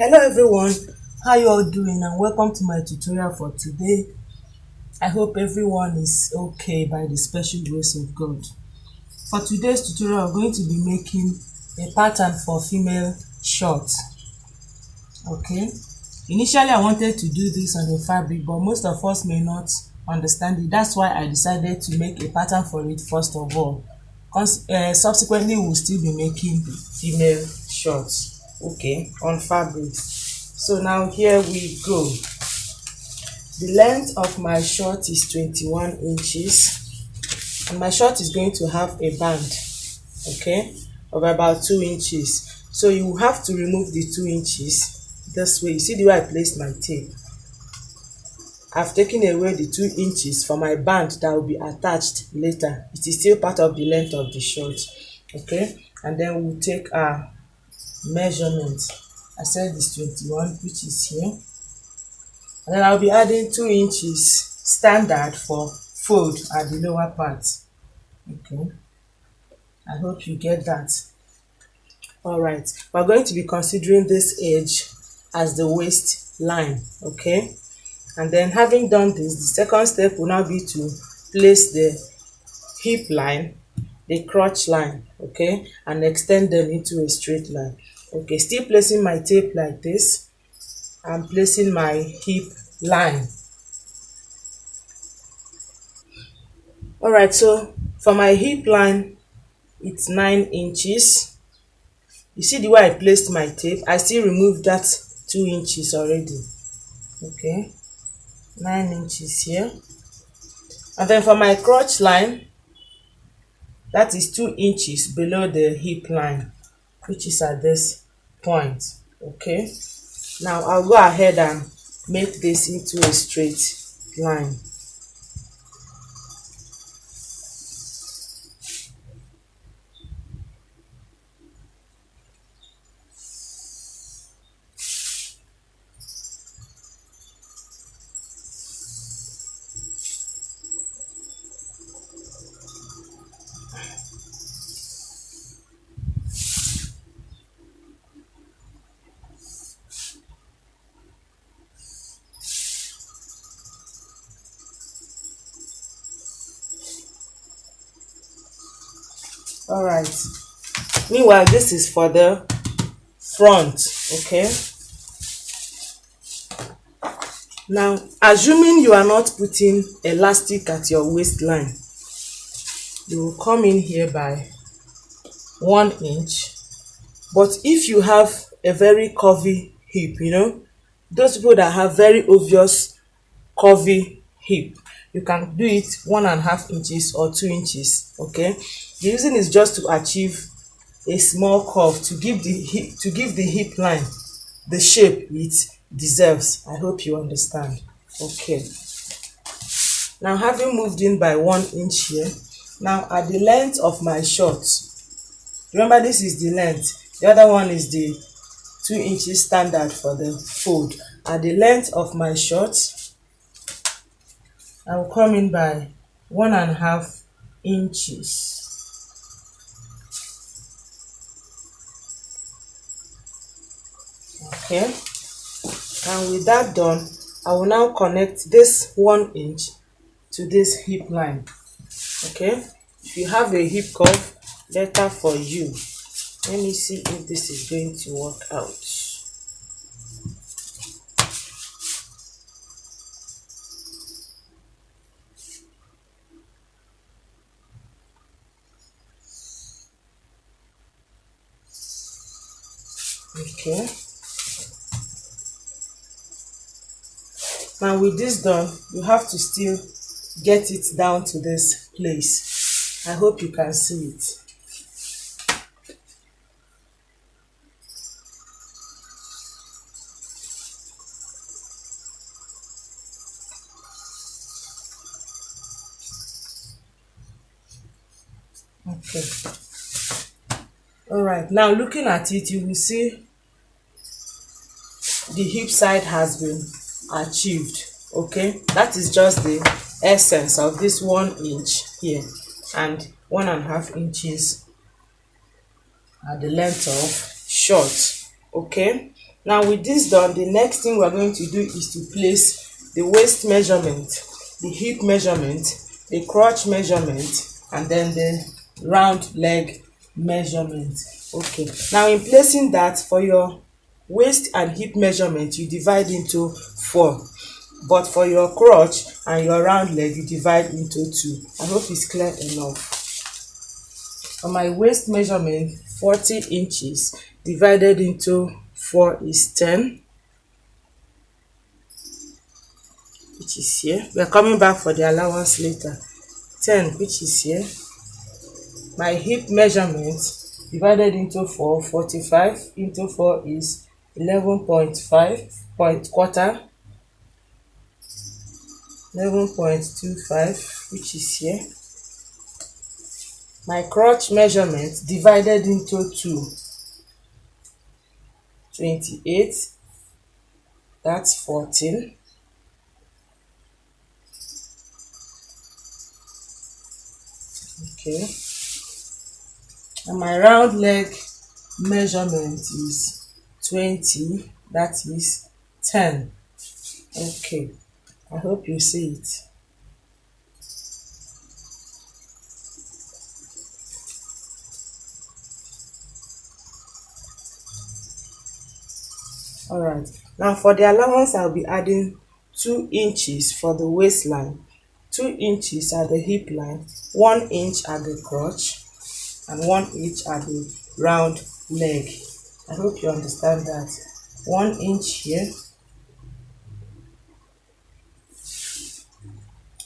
Hello everyone, how you all doing and welcome to my tutorial for today. I hope everyone is okay by the special grace of God. For today's tutorial, I'm going to be making a pattern for female shorts. Okay, initially I wanted to do this on the fabric, but most of us may not understand it. That's why I decided to make a pattern for it first of all. Subsequently we'll still be making female shorts, okay, on fabrics. So now here we go. The length of my short is 21 inches and my short is going to have a band, okay, of about 2 inches. So you have to remove the 2 inches this way. You see the way I placed my tape? I've taken away the 2 inches for my band that will be attached later. It is still part of the length of the short, okay. And then we'll take our measurement. I said this 21, which is here, and then I'll be adding 2 inches standard for fold at the lower part. Okay, I hope you get that. All right, we're going to be considering this edge as the waistline, okay. And then having done this, the second step will now be to place the hip line, the crotch line, okay, and extend them into a straight line. Okay, still placing my tape like this. I'm placing my hip line. All right, so for my hip line, it's 9 inches. You see the way I placed my tape? I still removed that 2 inches already. Okay, 9 inches here. And then for my crotch line, that is 2 inches below the hip line, which is at this point. Okay, now I'll go ahead and make this into a straight line. All right, meanwhile this is for the front, okay. Now assuming you are not putting elastic at your waistline, you will come in here by 1 inch. But if you have a very curvy hip, those people that have very obvious curvy hip, you can do it 1.5 inches or 2 inches, okay. The reason is just to achieve a small curve to give the hip line the shape it deserves. I hope you understand. Okay, now having moved in by 1 inch here, now at the length of my short, remember this is the length, the other one is the 2 inches standard for the fold. At the length of my short, I will come in by 1.5 inches. Okay, and with that done, I will now connect this 1 inch to this hip line. Okay, if you have a hip curve, better for you. Let me see if this is going to work out. Okay, now with this done, you have to still get it down to this place. I hope you can see it. Okay, all right, now looking at it, you will see the hip side has been achieved. Okay, that is just the essence of this 1 inch here and 1.5 inches at the length of short. Okay, Now with this done, the next thing we're going to do is to place the waist measurement, the hip measurement, the crotch measurement, and then the round leg measurement. Okay, now in placing that, for your waist and hip measurement, you divide into 4, but for your crotch and your round leg, you divide into 2. I hope it's clear enough. For my waist measurement, 40 inches divided into 4 is 10, which is here. We are coming back for the allowance later. 10, which is here. My hip measurement divided into 4, 45 into 4 is 11.5 quarter, 11.25, which is here. My crotch measurement divided into 2, 28, that's 14. Okay, and my round leg measurement is 20, that is 10. Okay, I hope you see it. Alright, now for the allowance, I'll be adding 2 inches for the waistline, 2 inches at the hip line, 1 inch at the crotch, and 1 inch at the round leg. I hope you understand that. 1 inch here,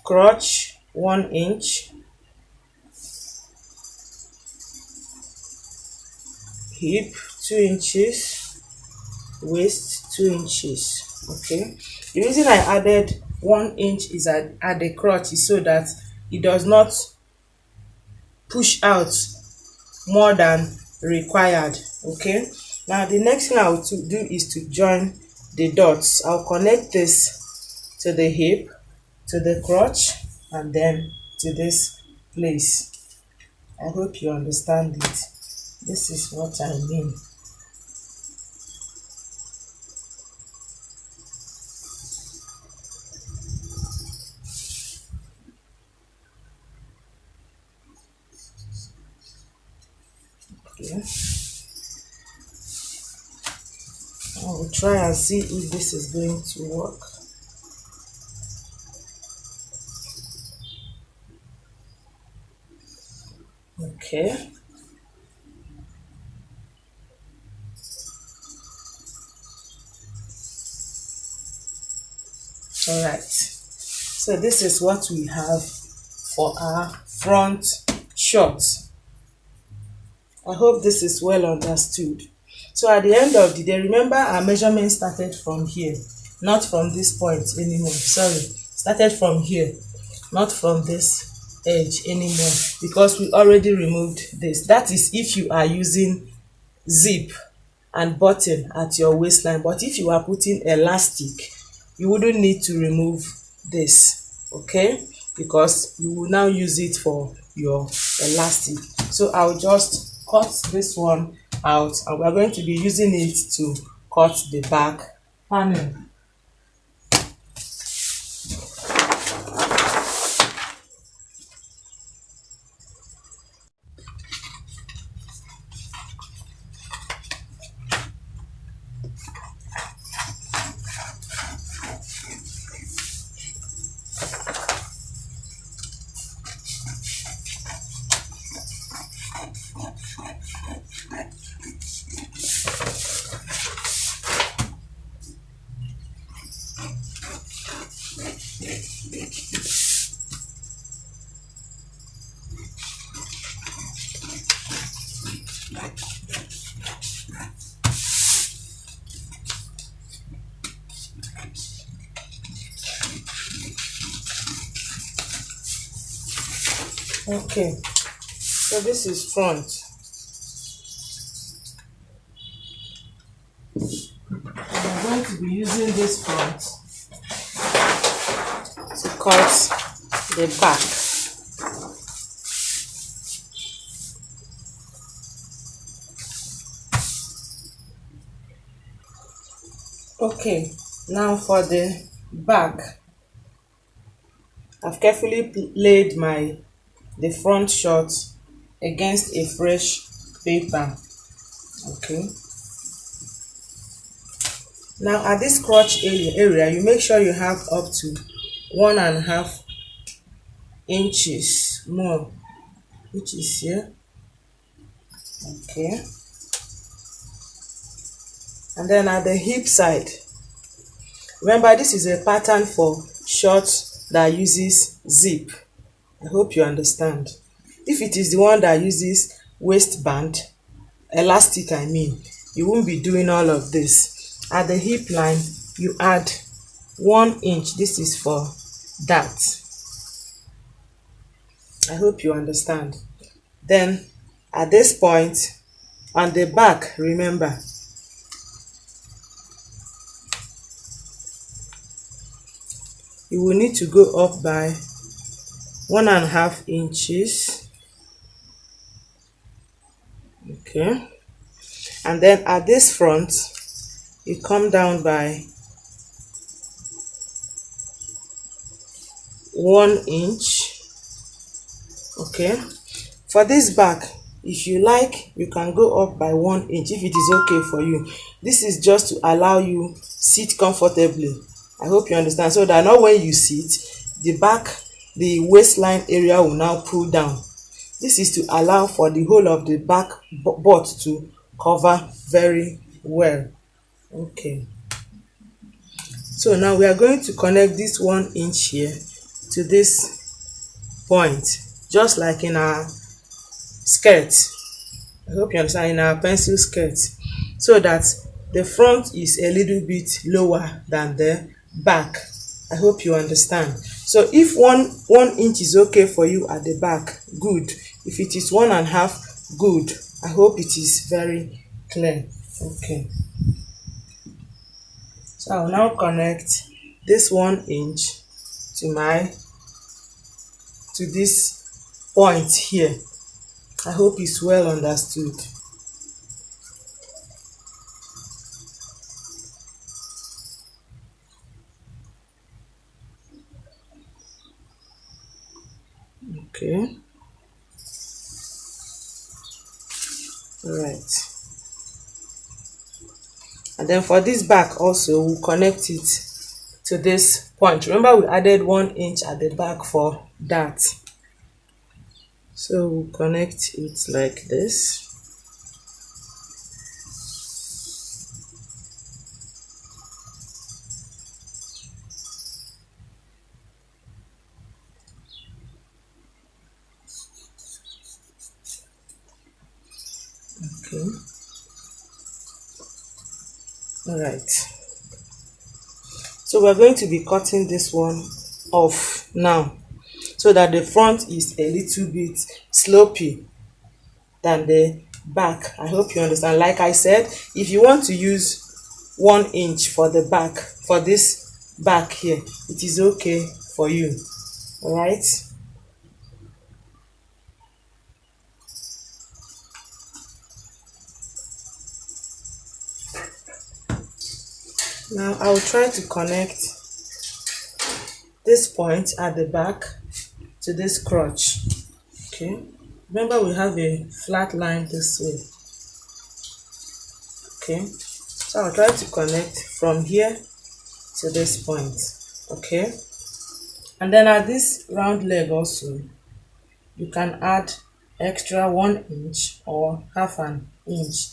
crotch 1 inch, hip 2 inches, waist 2 inches. Okay, the reason I added 1 inch is at the crotch is so that it does not push out more than required. Okay, now the next thing I will do is to join the dots. I'll connect this to the hip, to the crotch, and then to this place. I hope you understand it. This is what I mean. Okay, I will try and see if this is going to work. Okay, all right, so this is what we have for our front short. I hope this is well understood. So at the end of the day, remember our measurement started from here, not from this point anymore. Sorry, started from here, not from this edge anymore, because we already removed this. That is if you are using zip and button at your waistline, but if you are putting elastic, you wouldn't need to remove this, okay, because you will now use it for your elastic. So I'll just cut this one out, and we're going to be using it to cut the back panel. Okay, so this is front. I'm going to be using this front to cut the back. Okay, now for the back, I've carefully laid the front short against a fresh paper. Okay, now at this crotch area you make sure you have up to 1.5 inches more, which is here. Okay, and then at the hip side, remember this is a pattern for shorts that uses zip. I hope you understand. If it is the one that uses waistband, elastic I mean, you won't be doing all of this. At the hip line you add 1 inch. This is for that. I hope you understand. Then at this point on the back, remember, you will need to go up by 1.5 inches. Okay, and then at this front you come down by 1 inch. Okay, for this back, if you like, you can go up by 1 inch if it is okay for you. This is just to allow you sit comfortably. I hope you understand, so that not when you sit, the waistline area will now pull down. This is to allow for the whole of the back butt to cover very well. Okay, so now we are going to connect this 1 inch here to this point, just like in our skirt. I hope you understand, in our pencil skirt, so that the front is a little bit lower than the back. I hope you understand. So if one inch is okay for you at the back, good. If it is 1.5, good. I hope it is very clear. Okay, so I'll now connect this 1 inch to this point here. I hope it's well understood. Okay, all right. And then for this back also, we'll connect it to this point. Remember we added 1 inch at the back for that. So we'll connect it like this. Okay, all right. So we're going to be cutting this one off now, so that the front is a little bit slopey than the back. I hope you understand. Like I said, if you want to use 1 inch for the back, for this back here, it is okay for you. All right, now I will try to connect this point at the back to this crotch. Okay, remember we have a flat line this way. Okay, so I'll try to connect from here to this point. Okay, and then at this round leg also, you can add extra 1 inch or half an inch.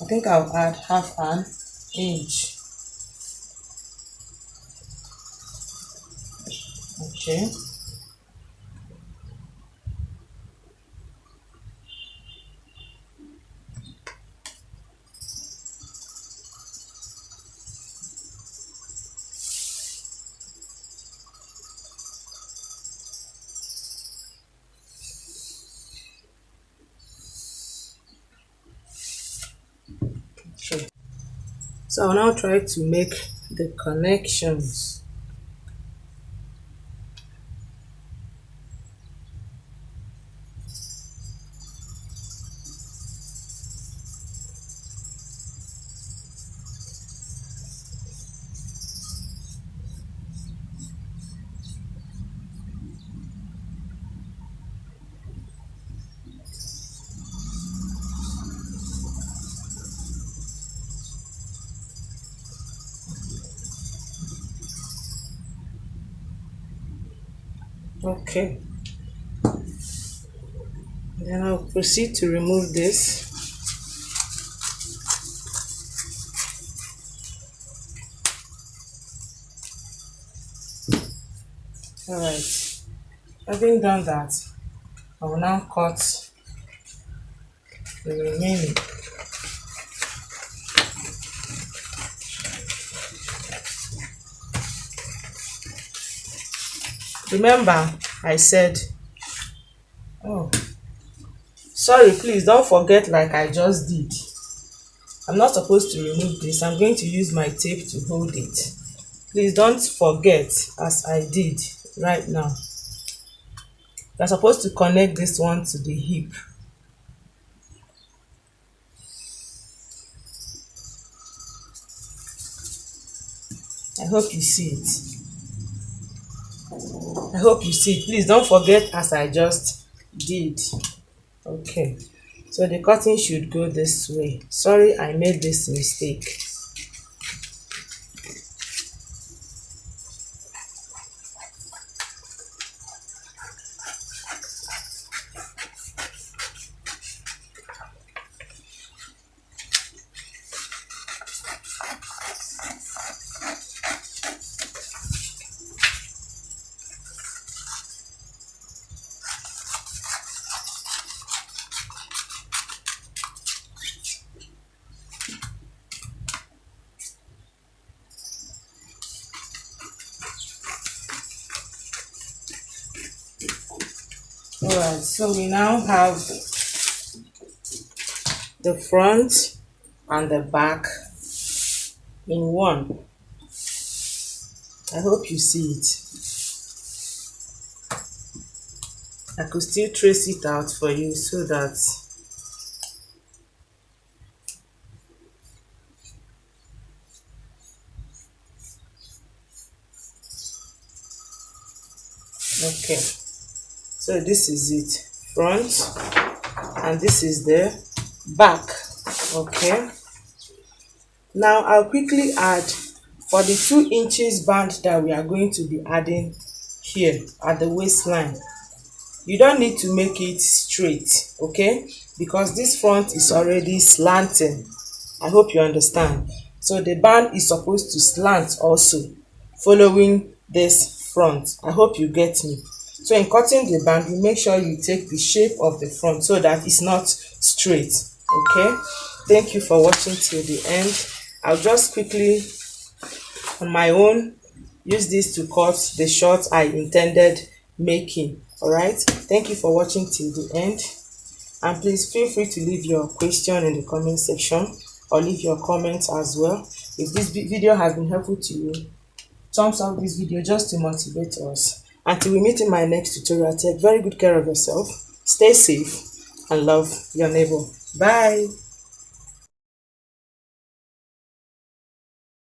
I think I'll add half an inch. Okay, okay. So I'll now try to make the connections. Okay, then I'll proceed to remove this. All right, having done that, I will now cut the remaining. Remember I said, oh sorry, please don't forget, like I just did, I'm not supposed to remove this. I'm going to use my tape to hold it. Please don't forget, as I did right now, you're supposed to connect this one to the hip. I hope you see it. I hope you see it. Please don't forget, as I just did. Okay, so the cutting should go this way. Sorry, I made this mistake. Alright, so we now have the front and the back in one. I hope you see it. I could still trace it out for you so that okay, so this is it, front, and this is the back. Okay, now I'll quickly add for the 2 inches band that we are going to be adding here at the waistline. You don't need to make it straight, okay, because this front is already slanting. I hope you understand. So the band is supposed to slant also following this front. I hope you get me. So in cutting the band, you make sure you take the shape of the front so that it's not straight. Okay, thank you for watching till the end. I'll just quickly on my own use this to cut the short I intended making. All right, thank you for watching till the end, and please feel free to leave your question in the comment section or leave your comments as well. If this video has been helpful to you, thumbs up this video just to motivate us. Until we meet in my next tutorial, take very good care of yourself, stay safe, and love your neighbor. Bye.